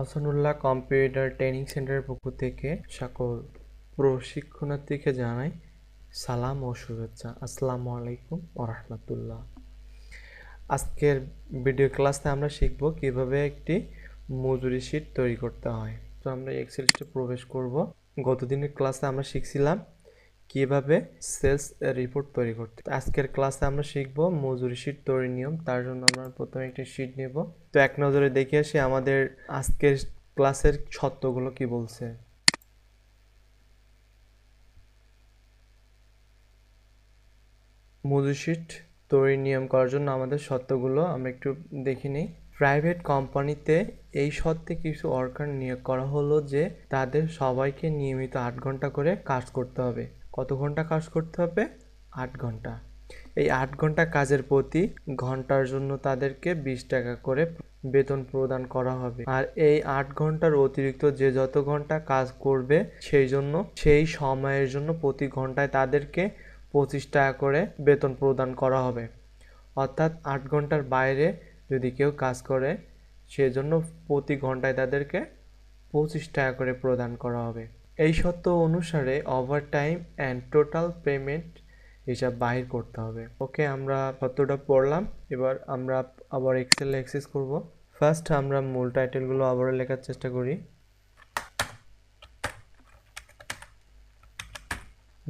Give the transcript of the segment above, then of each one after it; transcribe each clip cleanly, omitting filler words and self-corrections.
Hasanullah computer training সেন্টারের পক্ষ থেকে সকল প্রশিক্ষণার্থীকে জানাই সালাম ও শুভেচ্ছা। আসসালামু আলাইকুম ওয়া রাহমাতুল্লাহ। আজকের ভিডিও ক্লাসে আমরা শিখব কিভাবে একটি মজুরি শীট তৈরি করতে হয়। তো আমরা এক্সেল শিটে প্রবেশ করব। গতদিনের ক্লাসে আমরা শিখছিলাম কিভাবে সেলস রিপোর্ট তৈরি করতে। আজকের ক্লাসে আমরা শিখব মজুরি শীট তৈরির নিয়ম। তার জন্য আমরা প্রথমে একটি শীট নেব। তো এক নজরে দেখে আসি আমাদের আজকের ক্লাসের শর্তগুলো কি বলছে। মজুরি শীট তৈরির নিয়ম করার জন্য আমাদের শর্তগুলো আমরা একটু দেখে নিই। প্রাইভেট কোম্পানিতে এই শর্তে কিছু ওয়ার্কার নিয়োগ করা হলো যে তাদের সবাইকে নিয়মিত 8 ঘন্টা করে কাজ করতে হবে। কত ঘন্টা কাজ করতে হবে? 8 ঘন্টা। এই 8 ঘন্টা কাজের প্রতি ঘন্টার জন্য তাদেরকে 20 টাকা করে বেতন প্রদান করা হবে। আর এই 8 ঘন্টার অতিরিক্ত যে যত ঘন্টা কাজ করবে সেই সময়ের জন্য প্রতি ঘন্টায় তাদেরকে 25 টাকা করে বেতন প্রদান করা হবে। অর্থাৎ 8 ঘন্টার বাইরে যদি কেউ কাজ করে সেজন্য প্রতি ঘন্টায় তাদেরকে 25 টাকা করে প্রদান করা হবে। এই শর্ত অনুসারে ওভারটাইম অ্যান্ড টোটাল পেমেন্ট হিসাব বাহির করতে হবে। ওকে, আমরা শর্তটা পড়লাম। এবার আমরা আবার এক্সেলে অ্যাক্সেস করব। ফার্স্ট আমরা মূল টাইটেলগুলো আবারও লেখার চেষ্টা করি।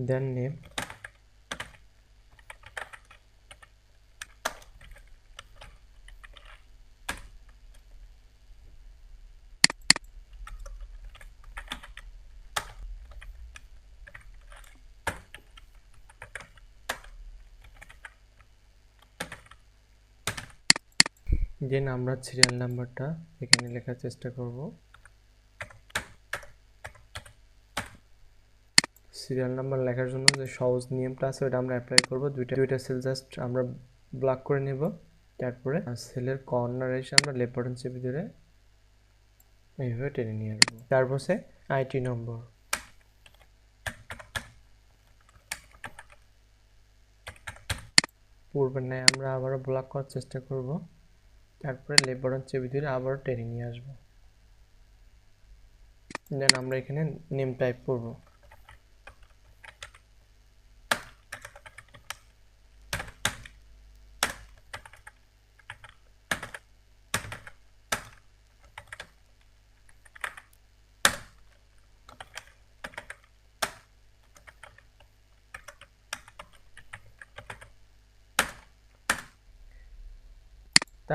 দেন নেম, দেন আমরা সিরিয়াল নাম্বারটা এখানে লেখার চেষ্টা করব। সিরিয়াল নাম্বার লেখার জন্য যে সহজ নিয়মটা আছে ওটা আমরা অ্যাপ্লাই করব। দুইটা সেল জাস্ট আমরা ব্লক করে নেব। তারপরে সেলের কর্নারে এসে আমরা লেফট বাটন চেপে ধরে এইভাবে টেনে নিয়ে আসবো। তারপর সে আইটি নম্বর, পূর্বের ন্যায় আমরা আবারও ব্লক করার চেষ্টা করব। তারপরে লেফট বাটন চেপে ধরে আবারও টেনে নিয়ে আসবো। দেন আমরা এখানে নেম টাইপ করব।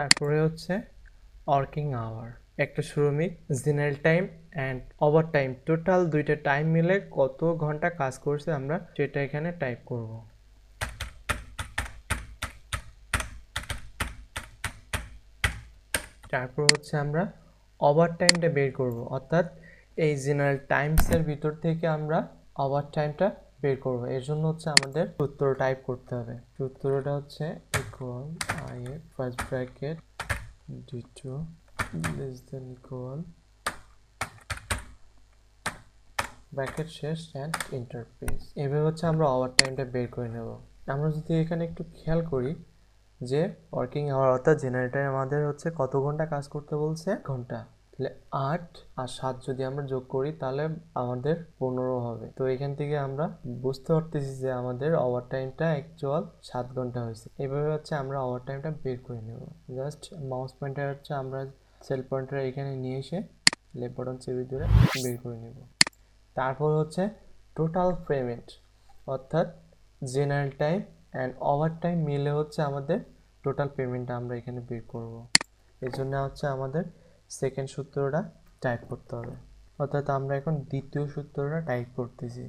তারপরে হচ্ছে ওয়ার্কিং আওয়ার, একটা শ্রমিক general time and over time total দুইটা টাইম মিলে কত ঘন্টা কাজ করছে আমরা সেটা এখানে টাইপ করব। তারপর হচ্ছে আমরা ওভার টাইমটা বের করব, অর্থাৎ এই জেনারেল টাইমসের ভিতর থেকে আমরা ওভার টাইমটা বের করব। এর জন্য হচ্ছে আমাদের সূত্র টাইপ করতে হবে। সূত্রটা হচ্ছে ইকুয়াল আই এর first bracket d2 less than equal bracket শেষ অ্যান্ড ইন্টারফেস। এভাবে হচ্ছে আমরা ওভার টাইমটা বের করে নেব। আমরা যদি এখানে একটু খেয়াল করি যে ওয়ার্কিং আওয়ার অর্থাৎ জেনারেল টাইম আমাদের হচ্ছে কত ঘন্টা কাজ করতে বলছে? ঘন্টা। তাহলে 8 আর 7 যদি আমরা যোগ করি তাহলে আমাদের 15 হবে। তো এখান থেকে আমরা বুঝতে পারতেছি যে আমাদের ওভার টাইমটা অ্যাকচুয়াল 7 ঘন্টা হয়েছে। এভাবে হচ্ছে আমরা ওভার টাইমটা বের করে নেব। জাস্ট মাউস পয়েন্টার হচ্ছে আমরা সেল পয়েন্টার এখানে নিয়ে এসে লেফট বাটন চেপে ধরে বের করে নেব। তারপর হচ্ছে টোটাল পেমেন্ট, অর্থাৎ general time and over time মিলে হচ্ছে আমাদের টোটাল পেমেন্টটা আমরা এখানে বের করব। এর জন্য হচ্ছে আমাদের সেকেন্ড সূত্রটা টাইপ করতে হবে, অর্থাৎ আমরা এখন দ্বিতীয় সূত্রটা টাইপ করতেছি।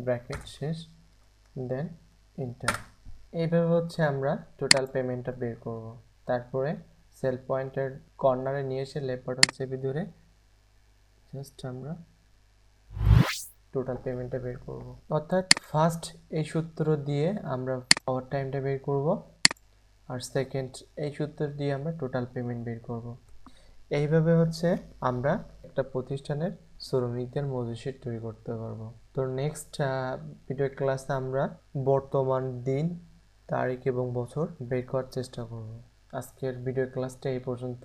ব্র্যাকেট শেষ দেন ইন্টার। এইভাবে হচ্ছে আমরা টোটাল পেমেন্টটা বের করব। তারপরে সেল পয়েন্টের কর্নারে নিয়ে এসে লেফট বাটন চেপে ধরে জাস্ট আমরা টোটাল পেমেন্টটা বের করব। অর্থাৎ ফার্স্ট এই সূত্র দিয়ে আমরা ওভার টাইমটা বের করব আর সেকেন্ড এই সূত্র দিয়ে আমরা টোটাল পেমেন্ট বের করব। এইভাবে হচ্ছে আমরা একটা প্রতিষ্ঠানের শ্রমিকদের মজুরি শিট তৈরি করতে পারবো। তো নেক্সট ভিডিও ক্লাসে আমরা বর্তমান দিন, তারিখ এবং বছর বের করার চেষ্টা করব। আজকের ভিডিও ক্লাসটা এই পর্যন্ত।